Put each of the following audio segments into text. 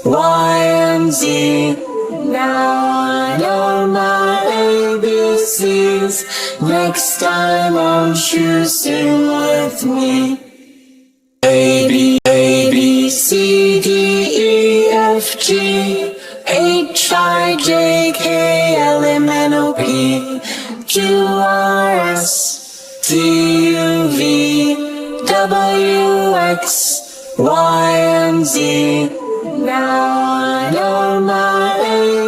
Y, and Z. Now I know my ABCs. Next time won't you sing with me? A, B, C, D, E, F, G, H, I, J, K, L, M, N, O, P, Q, R, S, T, U, V, W, X, Y, and Z. Now I know my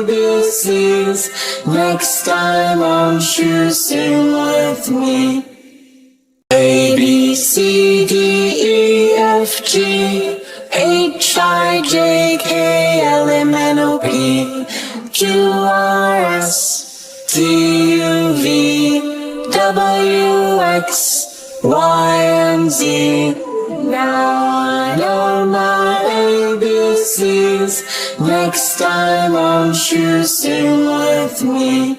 ABCs. Next time won't you sing with me? A, B, C, D, E, F, G, H, I, J, K, L, M, N, O, P, Q, R, S, T, U, V, W, X, Y, and Z. Now I know my ABCs. Next time won't you sing with me?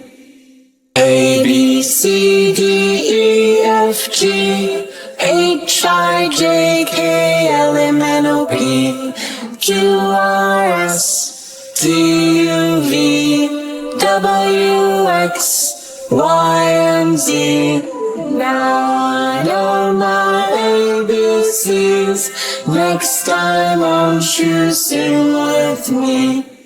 A, B, C, D, E, F, G, H, I, J, K, L, M, N, O, P, Q, R, S, T, U, V, W, X, Y, and Z. Now I know my ABCs. Next time won't you sing with me?